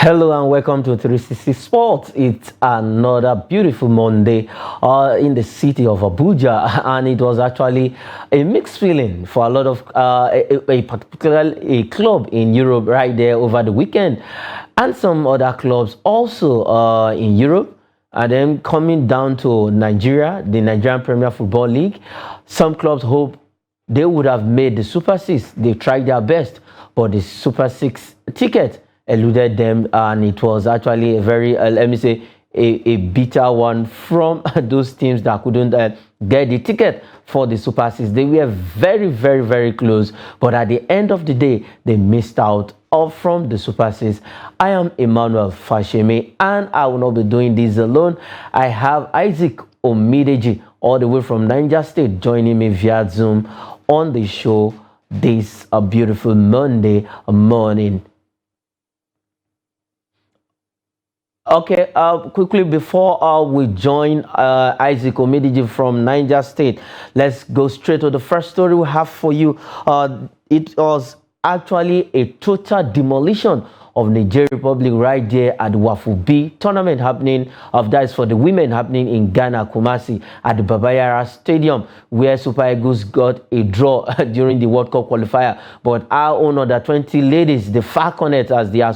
Hello and welcome to 360 Sports. It's another beautiful Monday in the city of Abuja, and it was actually a mixed feeling for a lot of particularly a club in Europe right there over the weekend, and some other clubs also in Europe. And then coming down to Nigeria, the Nigerian Premier Football League, some clubs hope they would have made the Super Six. They tried their best, but the Super Six ticket eluded them, and it was actually a very let me say a bitter one from those teams that couldn't get the ticket for the Super Six. They were very close, but at the end of the day they missed out from the Super Six. I am Emmanuel Fasheme, and I will not be doing this alone. I have Isaac Omideji all the way from Niger State joining me via Zoom on the show this beautiful Monday morning. Okay, quickly before we join Isaac Omidiji from Niger State, let's go straight to the first story we have for you. It was actually a total demolition of Nigeria Republic right there at the Wafubi tournament happening, that is for the women, happening in Ghana, Kumasi, at the Babayara Stadium, where Super Eagles got a draw during the World Cup qualifier. But our own under 20 ladies, the Falconets as they are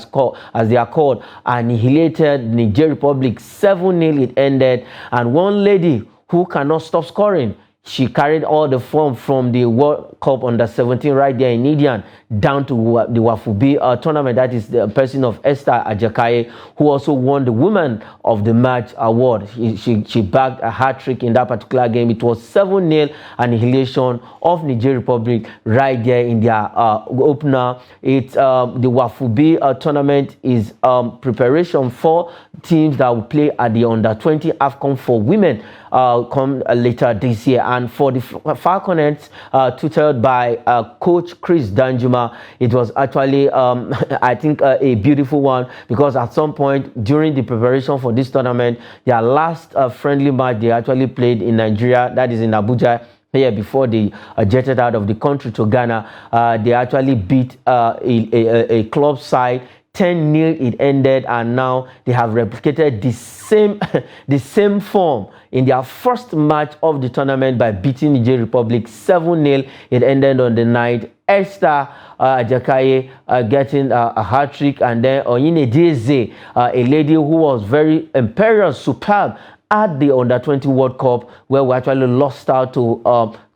called, annihilated Nigeria Republic 7-0. It ended, and one lady who cannot stop scoring, she carried all the form from the World Cup under 17 right there in Indian down to the Wafubi tournament. That is the person of Esther Ajakaye, who also won the Woman of the Match award. She bagged a hat-trick in that particular game. It was 7-0 annihilation of Nigeria Republic right there in their opener. It's the Wafubi tournament is preparation for teams that will play at the under 20 AFCON for women come later this year. And for the Falconets, tutored by coach Chris Danjuma, it was actually I think a beautiful one, because at some point during the preparation for this tournament, their last friendly match they actually played in Nigeria, that is in Abuja, here before they jetted out of the country to Ghana. They actually beat a club side 10-0. It ended, and now they have replicated the same form in their first match of the tournament by beating Nigeria Republic 7-0. It ended on the night. Esther Ajakaye getting a hat-trick, and then Oyine Deze, a lady who was very imperious, superb at the under-20 World Cup, where we actually lost out to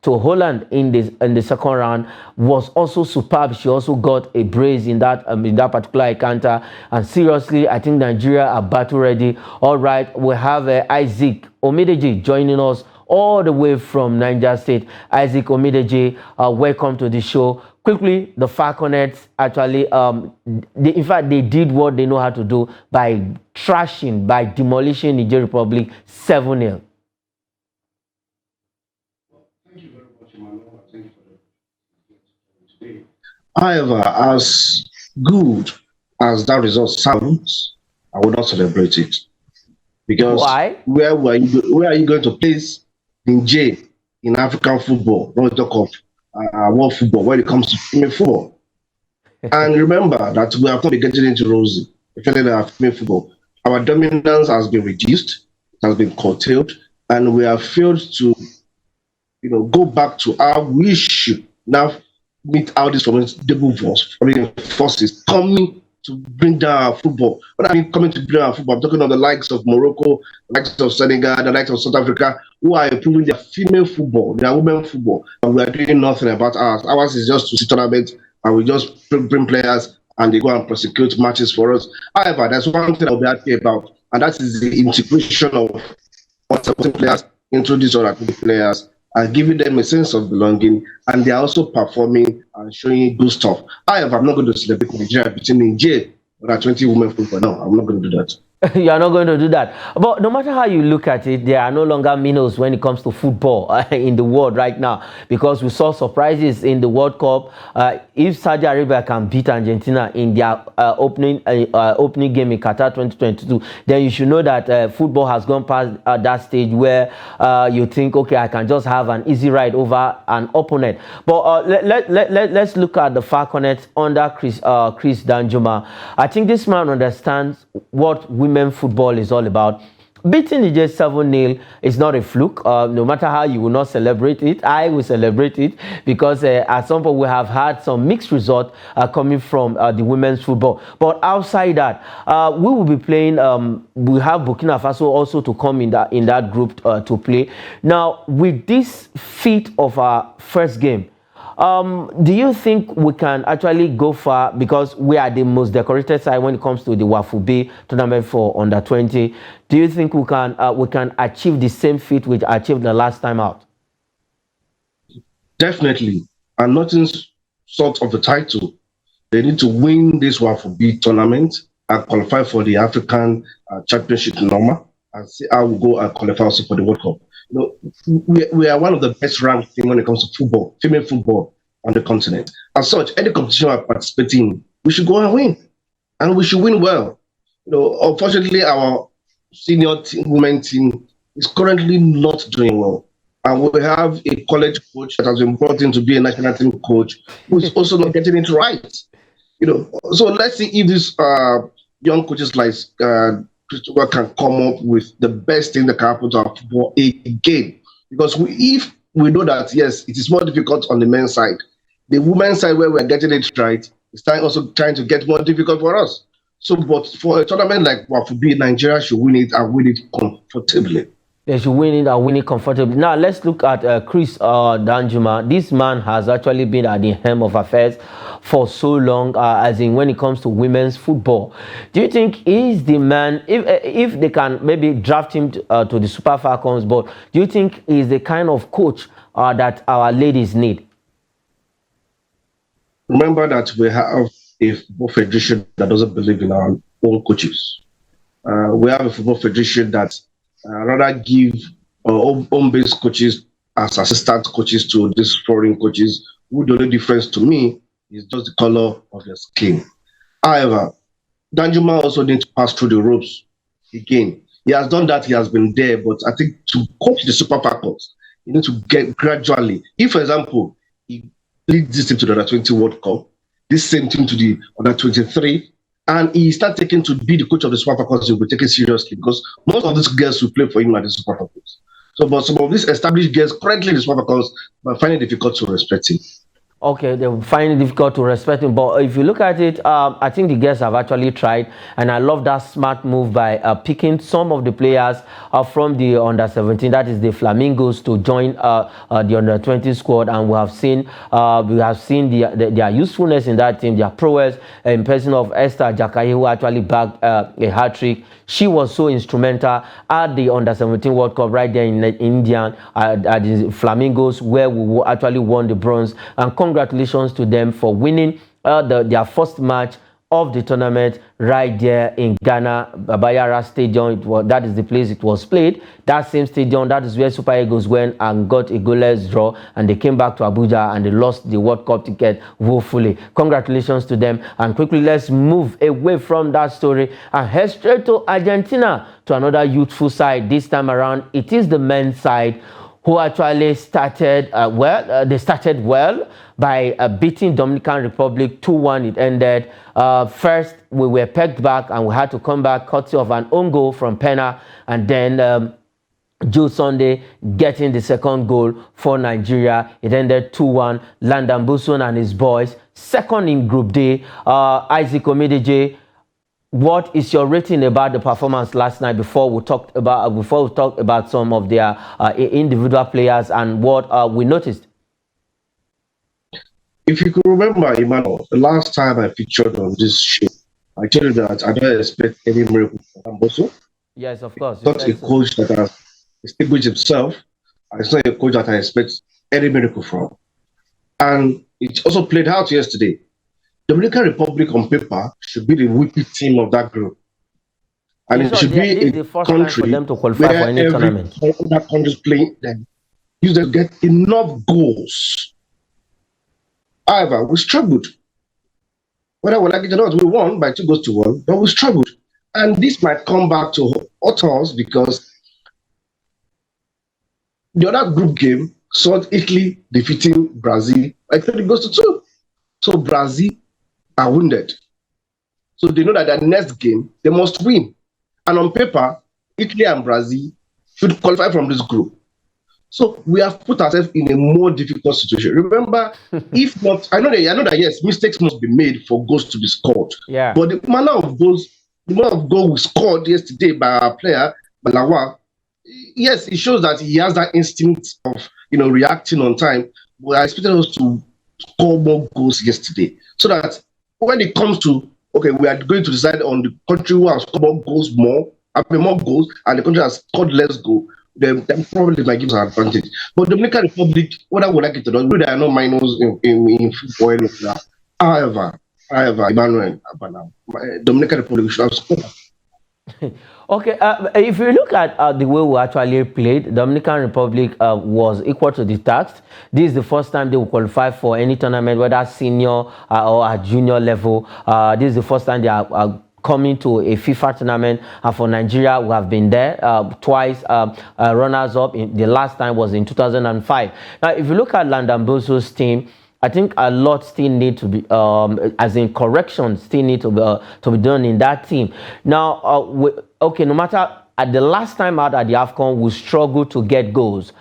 Holland in the second round, was also superb. She also got a brace in that particular encounter. And seriously, I think Nigeria are battle ready. All right, we have Isaac Omideji joining us all the way from Niger State. Isaac Omideji, welcome to the show. Quickly, the Falconets actually, in fact, they did what they know how to do by demolishing Nigeria Republic 7-0. Thank you very much, Emmanuel. Thank you for the today. However, as good as that result sounds, I will not celebrate it, because why? Where are you going to place Nigeria in African football when we talk of world football, when it comes to female football? And remember that we have not been getting into rosy, especially our female football. Our dominance has been reduced, it has been curtailed, and we have failed to go back to how we should now meet all these formidable forces coming to bring down our football. When I mean coming to bring down our football, I'm talking of the likes of Morocco, the likes of Senegal, the likes of South Africa, who are improving their female football, their women football, and we are doing nothing about ours. Ours is just to see tournaments, and we just bring players, and they go and prosecute matches for us. However, there's one thing I'll be happy about, and that is the integration of supporting players into these other players, and giving them a sense of belonging, and they are also performing and showing good stuff. However, I'm not going to celebrate Nigeria between Nigeria and 20 women football. No, I'm not going to do that. You are not going to do that. But no matter how you look at it, there are no longer minnows when it comes to football in the world right now, because we saw surprises in the World Cup. If Saudi Arabia can beat Argentina in their opening game in Qatar 2022, then you should know that football has gone past that stage where you think, okay, I can just have an easy ride over an opponent. But let's look at the Falconets under Chris Danjuma. I think this man understands what women football is all about. Beating Niger 7-0 is not a fluke. No matter how you will not celebrate it, I will celebrate it, because at some point we have had some mixed results coming from the women's football. But outside that, we will be playing. We have Burkina Faso also to come in that group to play. Now, with this feat of our first game, do you think we can actually go far, because we are the most decorated side when it comes to the Wafubi tournament for under 20? Do you think we can achieve the same feat we achieved the last time out? Definitely. And nothing short of the title. They need to win this Wafubi tournament and qualify for the African Championship normal, and see how we go and qualify also for the World Cup. You know, we are one of the best ranked thing when it comes to football, female football on the continent. As such, any competition we're participating in, we should go and win. And we should win well. You know, unfortunately, our senior women team is currently not doing well. And we have a college coach that has been brought in to be a national team coach who is also not getting it right. You know, so let's see if these young coaches like Christopher can come up with the best thing that can happen to our football again. Because if we know that, yes, it is more difficult on the men's side, the women's side where we're getting it right is also trying to get more difficult for us. So, but for a tournament like Wafubi, Nigeria should win it and win it comfortably. They should win it and win it comfortably. Now, let's look at Chris Danjuma. This man has actually been at the helm of affairs for so long, as in when it comes to women's football. Do you think he's the man, if they can maybe draft him to the Super Falcons, but do you think he's the kind of coach that our ladies need? Remember that we have a football federation that doesn't believe in our own coaches. We have a football federation that rather give home-based coaches as assistant coaches to these foreign coaches, who the only difference to me is just the color of their skin. However, Danjuma also needs to pass through the ropes again. He has done that, he has been there, but I think to coach the Super Falcons, you need to get gradually. If, for example, he leads this team to the under 20 World Cup, this same team to the under 23, and he start taking to be the coach of the Super Falcons, he'll be taken seriously, because most of these girls who play for him are the Super Falcons. So, but some of these established girls currently in the Super Falcons are finding it difficult to respect him. Okay, they find it difficult to respect him, but if you look at it, I think the girls have actually tried, and I love that smart move by picking some of the players from the under 17, that is the Flamingos, to join the under 20 squad, and we have seen their usefulness in that team, their prowess in person of Esther Jakaye, who actually bagged a hat trick. She was so instrumental at the under 17 World Cup right there in India at the Flamingos, where we actually won the bronze. And congratulations to them for winning their first match of the tournament right there in Ghana, Bayara Stadium. That is the place it was played. That same stadium, that is where Super Eagles went and got a goalless draw, and they came back to Abuja and they lost the World Cup ticket woefully. Congratulations to them. And quickly, let's move away from that story and head straight to Argentina, to another youthful side. This time around, it is the men's side who actually started well. They started well by beating Dominican Republic 2-1. It ended. First, we were pegged back and we had to come back courtesy of an own goal from Pena, and then Joe Sunday getting the second goal for Nigeria. It ended 2-1. Landon Buson and his boys second in Group D. Isaac Omidije, what is your rating about the performance last night before we talk about some of their individual players and what we noticed? If you could remember, Emmanuel, the last time I featured on this show, I told you that I don't expect any miracle from Amboso. Yes, of course. Not a coach that has distinguished himself. It's not a coach that I expect any miracle from. And it also played out yesterday. Dominican Republic on paper should be the weakest team of that group. And In it short, should be this is a the first time for them country to qualify for where any every tournament. other country is playing them, use them to get enough goals. However, we struggled. Whether we like it or not, we won by 2 goals to 1, but we struggled. And this might come back to haunt us because the other group game saw Italy defeating Brazil by 3 goals to 2. So Brazil are wounded. So they know that their next game they must win. And on paper, Italy and Brazil should qualify from this group. So we have put ourselves in a more difficult situation. Remember, if not, I know that yes, mistakes must be made for goals to be scored. Yeah. But the manner of goal we scored yesterday by our player, Balawa, yes, it shows that he has that instinct of reacting on time. But I expected us to score more goals yesterday. So that when it comes to okay, we are going to decide on the country who has scored more goals more goals, and the country has scored less goals, then probably might give us an advantage. But Dominican Republic, whether we like it or not, we are not minors in football and that. However, Emmanuel, Dominican Republic should have scored. Okay, if you look at the way we actually played, Dominican Republic was equal to the task. This is the first time they will qualify for any tournament, whether senior or at junior level. This is the first time they are coming to a FIFA tournament. And for Nigeria, we have been there twice, runners up. The last time was in 2005. Now, if you look at Landon Boso's team, I think a lot still need to be, as in corrections, still need to be done in that team. Now, okay, no matter at the last time out at the AFCON, we struggled to get goals.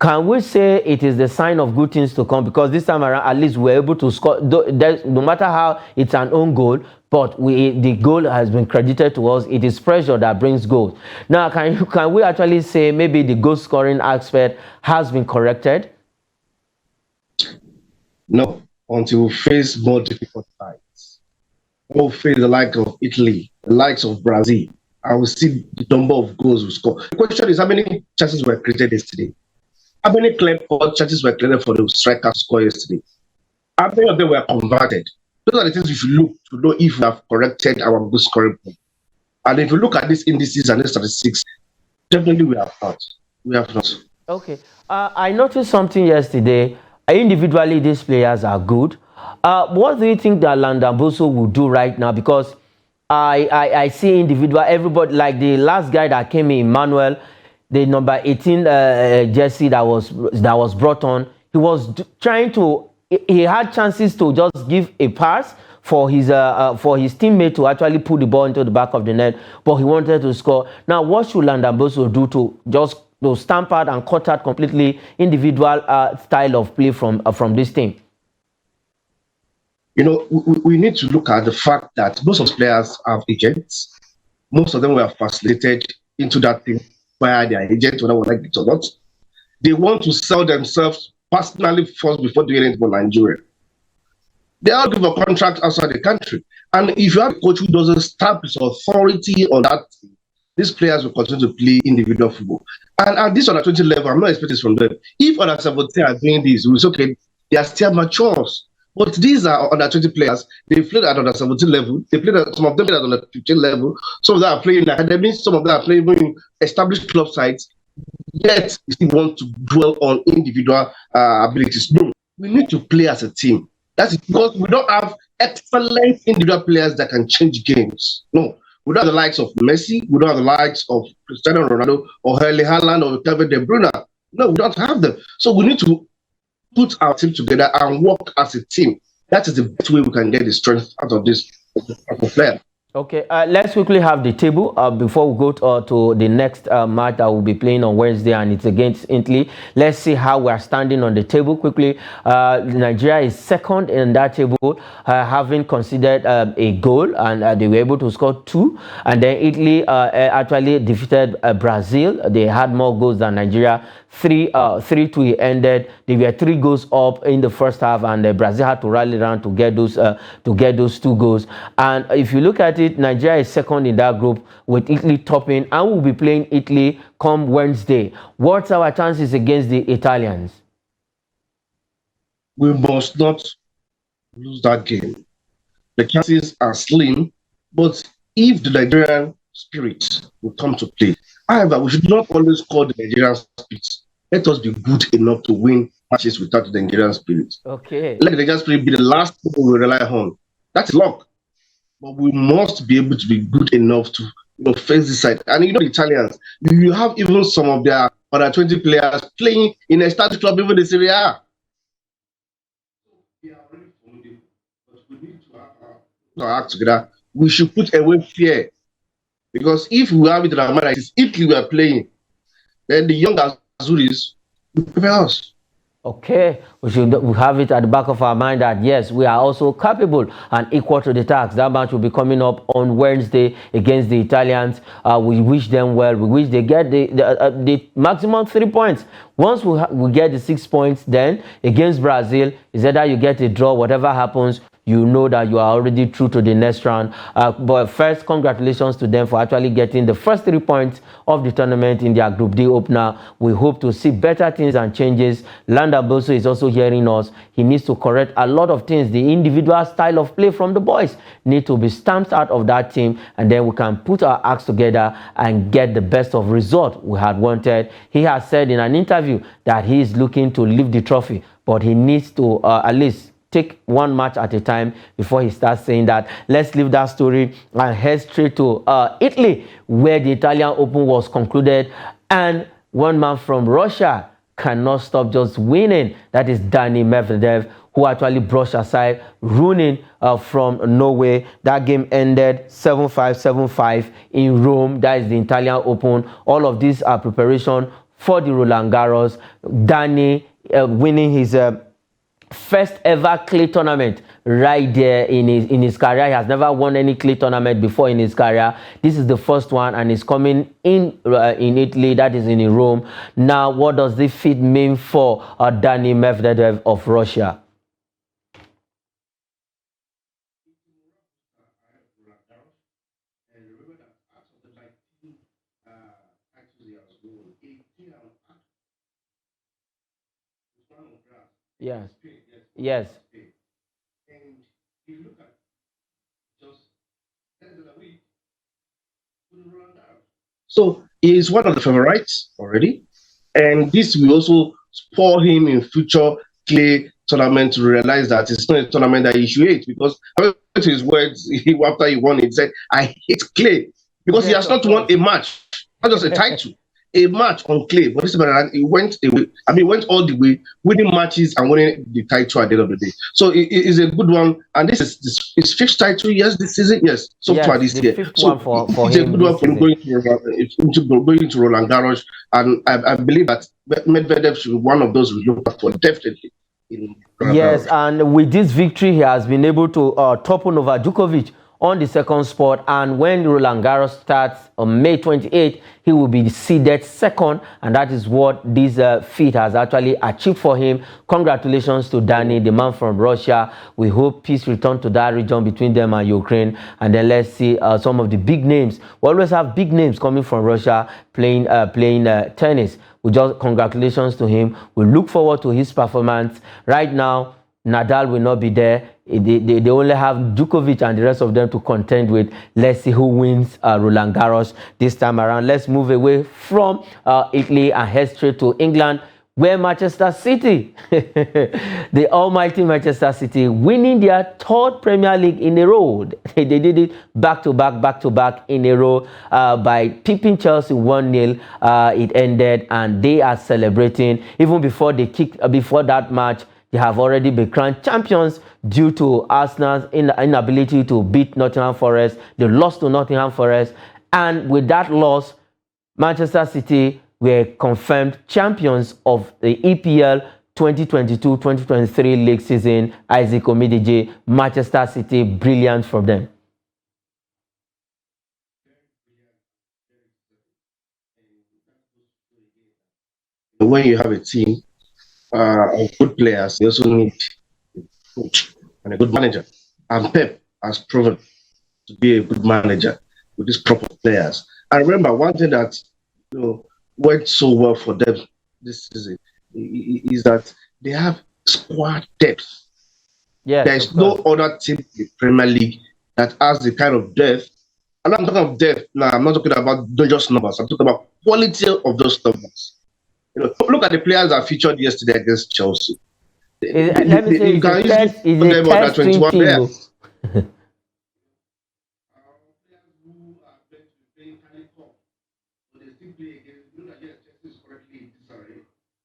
Can we say it is the sign of good things to come? Because this time around, at least we're able to score. No matter how it's an own goal, but the goal has been credited to us. It is pressure that brings goals. Now, can we actually say maybe the goal scoring aspect has been corrected? No, until we face more difficult fights. We'll face the like of Italy, the likes of Brazil, and we see the number of goals we score. The question is how many chances were created yesterday? How many clear cut chances were created for the striker to score yesterday? How many of them were converted? Those are the things we should look to know if we have corrected our goal scoring point. And if you look at these indices and these statistics, definitely we have not. We have not. Okay. I noticed something yesterday. Individually, these players are good. What do you think that Landamboso will do right now? Because I see individual, everybody, like the last guy that came in, Emmanuel, the number 18 jersey that was brought on. He was trying to. He had chances to just give a pass for his teammate to actually put the ball into the back of the net, but he wanted to score. Now, what should Landamboso do to just to stamp out and cut out completely individual style of play from this team? We need to look at the fact that most of the players have agents. Most of them were facilitated into that thing by their agent, whether we like it or not. They want to sell themselves personally first before doing anything for Nigeria. They are looking for contracts outside the country. And if you have a coach who doesn't stamp his authority on that team, these players will continue to play individual football. And at this under 20 level, I'm not expecting this from them. If under 17 are doing this, it's okay, they are still matures. But these are under 20 players. They played at under 17 level. Some of them played at under 15 level. Some of them are playing in academies. Some of them are playing in established club sites. Yet, we still want to dwell on individual abilities. No, we need to play as a team. That's because we don't have excellent individual players that can change games. No, we don't have the likes of Messi. We don't have the likes of Cristiano Ronaldo or Erling Haaland or Kevin De Bruyne. No, we don't have them. So we need to put our team together and work as a team. That is the best way we can get the strength out of this player. Okay, let's quickly have the table before we go to the next match that we'll be playing on Wednesday, and it's against Italy. Let's see how we are standing on the table quickly. Nigeria is second in that table, having considered a goal, and they were able to score 2. And then Italy actually defeated Brazil. They had more goals than Nigeria. 3-2 ended. They were 3 goals up in the first half, and Brazil had to rally around to get those 2 goals. And if you look at it, Nigeria is second in that group with Italy topping, and we'll be playing Italy come Wednesday. What's our chances against the Italians? We must not lose that game. The chances are slim, but if the Nigerian spirit will come to play. However, we should not always call the Nigerian spirit. Let us be good enough to win matches without the Nigerian spirit. Okay. Let the Nigerian spirit be the last thing we rely on. That's luck. But we must be able to be good enough to face this side. And the Italians, you have even some of their other 20 players playing in a status club, even the Serie A. We are already formidable, but we need to have our act together. We should put away fear. Because if we have it in our mind that it's Italy we are playing, then the young Azuris will prepare us. Okay, we have it at the back of our mind that yes, we are also capable and equal to the task. That match will be coming up on Wednesday against the Italians. We wish them well. We wish they get the maximum 3 points. Once we get the 6 points, then against Brazil, is either you get a draw, whatever happens, you know that you are already through to the next round. But first, congratulations to them for actually getting the first 3 points of the tournament in their Group D opener. We hope to see better things and changes. Landa Boso is also hearing us. He needs to correct a lot of things. The individual style of play from the boys need to be stamped out of that team, and then we can put our acts together and get the best of result we had wanted. He has said in an interview that he is looking to lift the trophy, but he needs to at least take one match at a time before he starts saying that. Let's leave that story and head straight to Italy, where the Italian Open was concluded, and one man from Russia cannot stop just winning. That is Dani Medvedev, who actually brushed aside Runin from Norway. That game ended 7-5, 7-5 in Rome. That is the Italian Open. All of these are preparation for the Roland Garros. Dani winning his first ever clay tournament right there in his career. He has never won any clay tournament before in his career. This is the first one, and it's coming in Italy, that is in Rome. Now, what does this feat mean for Dani Medvedev of Russia? Yes. Yes. And you look at just so he is one of the favorites already, and this will also spur him in future clay tournament to realize that it's not a tournament that he should hate. Because according to his words, after he won, he said, "I hate clay because he has not won a match, not just a title." A match on clay, but this time he went away. I mean, went all the way, winning matches and winning the title at the end of the day. So it is a good one, and this is his fifth title. Yes, this season. Yes, so yes, far this year. So it's a good one for him going to Roland Garros, and I believe that Medvedev should be one of those we look for definitely. Yes, and with this victory, he has been able to topple over Djokovic on the second spot, and when Roland Garros starts on May 28th, he will be seeded second, and that is what this feat has actually achieved for him. Congratulations to Dani, the man from Russia. We hope peace return to that region between them and Ukraine, and then let's see some of the big names. We always have big names coming from Russia playing tennis. We just congratulations to him. We look forward to his performance. Right now, Nadal will not be there. They only have Djokovic and the rest of them to contend with. Let's see who wins Roland Garros this time around. Let's move away from Italy and head straight to England, where Manchester City, the almighty Manchester City, winning their third Premier League in a row. They did it back to back in a row by pipping Chelsea 1-0. It ended, and they are celebrating. Even before before that match, they have already been crowned champions due to Arsenal's inability to beat Nottingham Forest. They lost to Nottingham Forest, and with that loss, Manchester City were confirmed champions of the EPL 2022-2023 league season. Isaac Omidije, Manchester City, brilliant for them. When you have a team of good players, you also need a coach and a good manager. And Pep has proven to be a good manager with these proper players. I remember one thing that went so well for them this season is that they have squad depth. Yes, there is no other team in the Premier League that has the kind of depth And I'm talking of depth now. I'm not talking about not just numbers. I'm talking about quality of those numbers. Look at the players that featured yesterday against Chelsea. Let me say You can easily it's put a them under third string 21 team. Oh. players.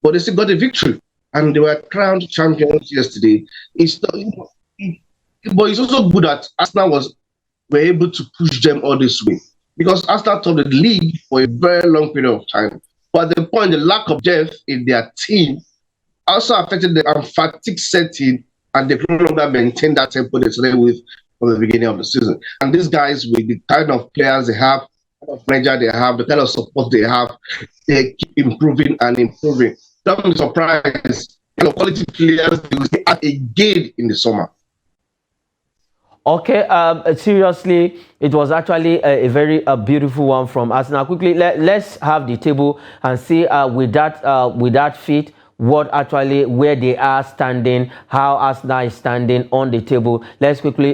But they still got a victory, and they were crowned champions yesterday. It's not, but it's also good that Arsenal were able to push them all this way because Arsenal topped the league for a very long period of time. But at the point, the lack of depth in their team also affected them, and fatigue setting, and they no longer maintain that tempo they started with from the beginning of the season. And these guys, with the kind of players they have, the kind of manager they have, the kind of support they have, they keep improving and improving. Don't be surprised. Kind of quality players they will stay out again in the summer. Okay, seriously, it was actually a very beautiful one from Arsenal. Quickly, let's have the table and see with that feat what actually where they are standing, how Arsenal is standing on the table. Let's quickly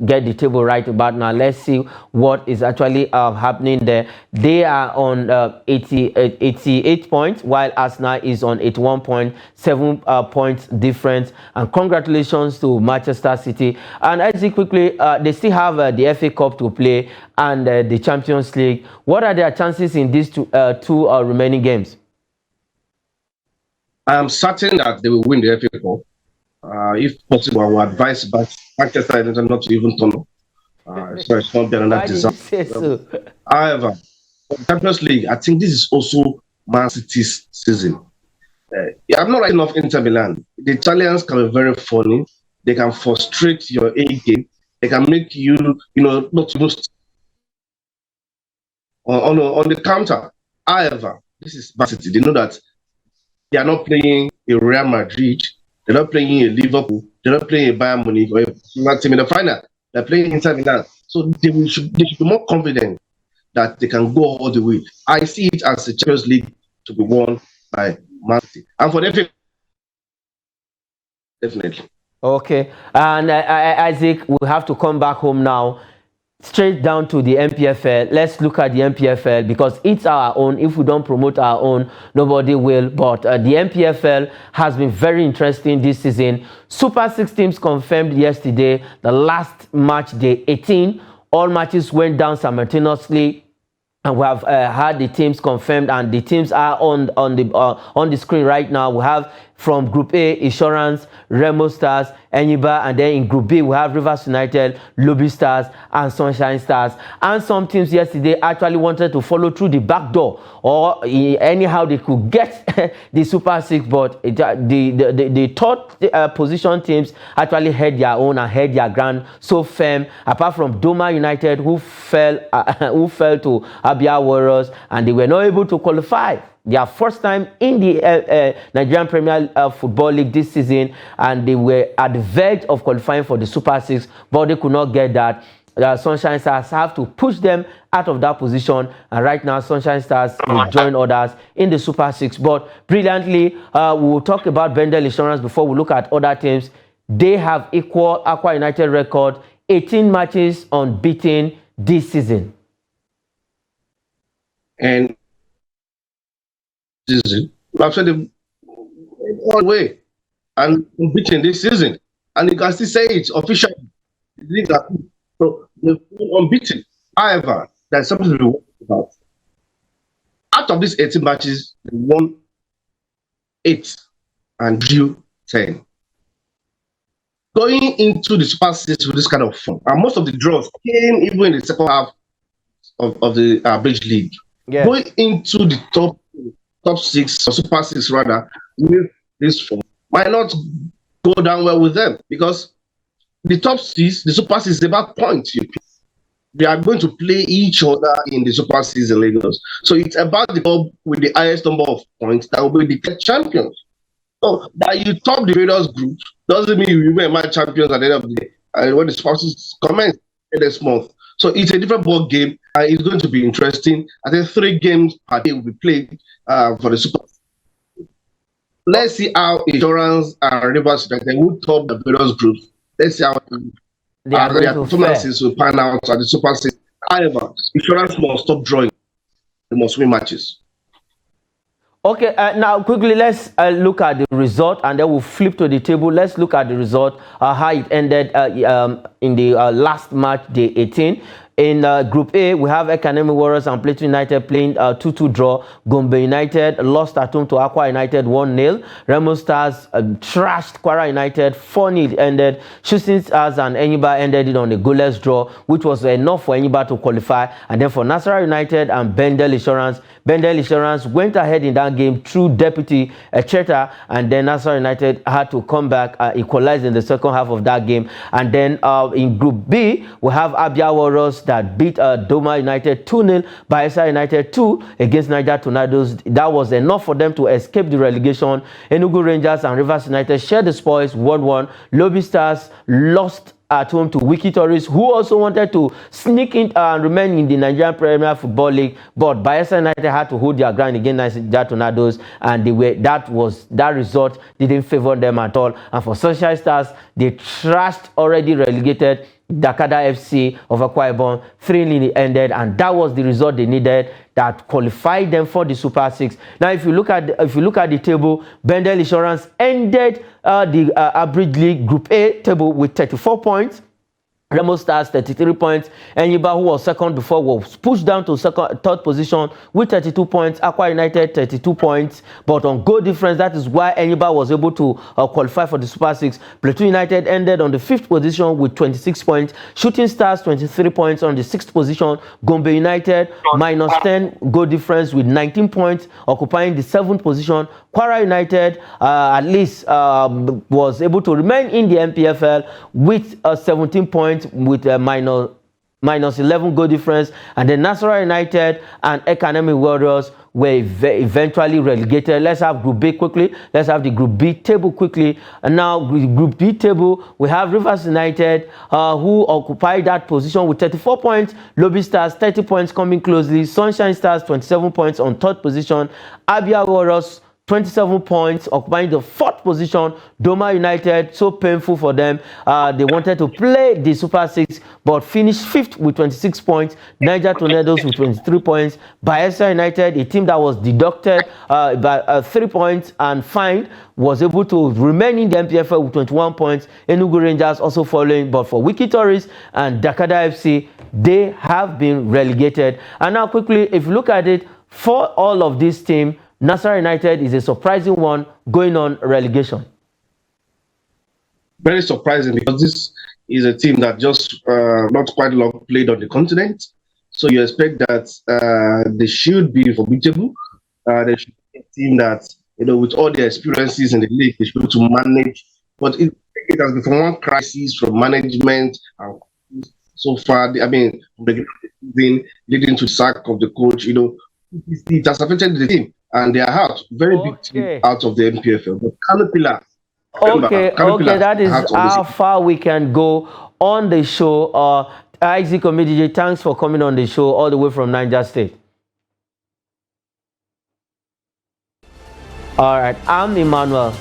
get the table right about now. Let's see what is actually happening there. They are on 88 points, while Arsenal is on 81 points, 7 points difference. And congratulations to Manchester City. And I see quickly, they still have the FA Cup to play and the Champions League. What are their chances in these two remaining games? I am certain that they will win the FA Cup. If possible, I will advise Manchester United not to even turn up. So it's not be another Why did you say disaster. so? However, for the Champions League, I think this is also Man City's season. Yeah, I'm not writing off Inter Milan. The Italians can be very funny. They can frustrate your A game. They can make you, not even on the counter. However, this is Man City. They know that they are not playing a Real Madrid. They're not playing a Liverpool. They're not playing a Bayern Munich or a team in the final. They're playing Inter Milan. So they should be more confident that they can go all the way. I see it as a Champions League to be won by Man City. And for the FA, definitely. Okay, and Isaac, we have to come back home now. Straight down to the MPFL. Let's look at the MPFL because it's our own. If we don't promote our own, nobody will. But the MPFL has been very interesting this season. Super 6 teams confirmed yesterday, the last match, day 18. All matches went down simultaneously. And we have had the teams confirmed, and the teams are on the screen right now. We have from Group A, Insurance, Remo Stars, Enyiba, and then in Group B, we have Rivers United, Lobby Stars, and Sunshine Stars. And some teams yesterday actually wanted to follow through the back door, or anyhow they could get the Super 6, but the third position teams actually held their own and held their ground so firm, apart from Doma United, who fell to Abia Warriors, and they were not able to qualify. Their first time in the Nigerian Premier Football League this season, and they were at the verge of qualifying for the Super 6, but they could not get that. Sunshine Stars have to push them out of that position, and right now Sunshine Stars will join others in the Super 6. But brilliantly, we will talk about Bendel Insurance before we look at other teams. They have equal Aqua United record, 18 matches unbeaten this season. And season, I've said it all the way and unbeaten this season. And you can still say it officially. So they've been unbeaten. However, there's something to be worried about. Out of these 18 matches, they won 8 and drew 10. Going into the Super 6 with this kind of form, and most of the draws came even in the second half of the Bridge League. Yeah. Going into the top 6 or Super 6 rather with this form might not go down well with them, because the top 6, the Super 6 is about points. They are going to play each other in the Super 6 in Lagos. So it's about the club with the highest number of points that will be the champions. So that you top the various groups doesn't mean you will be champions at the end of the day. And when the Super 6 commence next month. So it's a different ball game, and it's going to be interesting. I think 3 games per day will be played for the Super. Let's see how Insurance and Rivers United will top the various groups. Let's see how their performances will pan out at the Super 6. However, insurance must stop drawing. They must win matches. Okay, now quickly let's look at the result, and then we'll flip to the table. Let's look at the result, how it ended in the last match, day 18. In Group A, we have Academy Warriors and Plateau United playing 2-2 draw. Gombe United lost at home to Aqua United 1-0. Remo Stars trashed Kwara United 4-0. Ended. Shooting Stars and Enyimba ended it on a goalless draw, which was enough for Enyimba to qualify. And then for Nasarawa United and Bendel Insurance went ahead in that game through Deputy Echeta, and then Nasarawa United had to come back, equalize in the second half of that game. And then in Group B, we have Abia Warriors that beat Doma United 2-0, Bayelsa United 2 against Niger Tornadoes. That was enough for them to escape the relegation. Enugu Rangers and Rivers United shared the spoils 1-1. Lobby Stars lost at home to Wiki Tourists, who also wanted to sneak in and remain in the Nigerian Premier Football League, but Bayelsa United had to hold their ground against Niger Tornadoes, and that result didn't favor them at all. And for Sunshine Stars, they trashed already relegated Dakada FC of Akwa Ibom. 3-0 ended, and that was the result they needed that qualified them for the Super 6. Now, if you look at the table, Bendel Insurance ended the Average League Group A table with 34 points. Remo Stars 33 points. Enyimba, who was second before, was pushed down to third position with 32 points. Aqua United 32 points, but on goal difference, that is why Enyimba was able to qualify for the Super 6. Plateau United ended on the 5th position with 26 points. Shooting Stars 23 points on the 6th position. Gombe United minus 10 goal difference with 19 points, occupying the 7th position. Kwara United at least was able to remain in the MPFL with 17 points with a minus 11 goal difference. And then Nasarawa United and Academy Warriors were eventually relegated. Let's have Group B quickly. Let's have the Group B table quickly. And now Group B table, we have Rivers United who occupied that position with 34 points. Lobby Stars 30 points coming closely. Sunshine Stars 27 points on third position. Abia Warriors 27 points, occupying the 4th position. Doma United, so painful for them. They wanted to play the Super 6, but finished 5th with 26 points. Niger Tornadoes with 23 points. Bayelsa United, a team that was deducted by 3 points and fined, was able to remain in the MPFL with 21 points. Enugu Rangers also following, but for Wiki Tourists and Dakada FC, they have been relegated. And now quickly, if you look at it, for all of this team, Nasarawa United is a surprising one going on relegation. Very surprising, because this is a team that just not quite long played on the continent. So you expect that they should be formidable. They should be a team that, with all their experiences in the league, they should be able to manage. But it has been from one crisis from management, and so far, I mean, leading to the sack of the coach, it has affected the team. And they are out, very big team out of the MPFL. But Canopilla, okay, that is how far we can go on the show. Isaac Omidije, thanks for coming on the show all the way from Niger State. All right, I'm Emmanuel.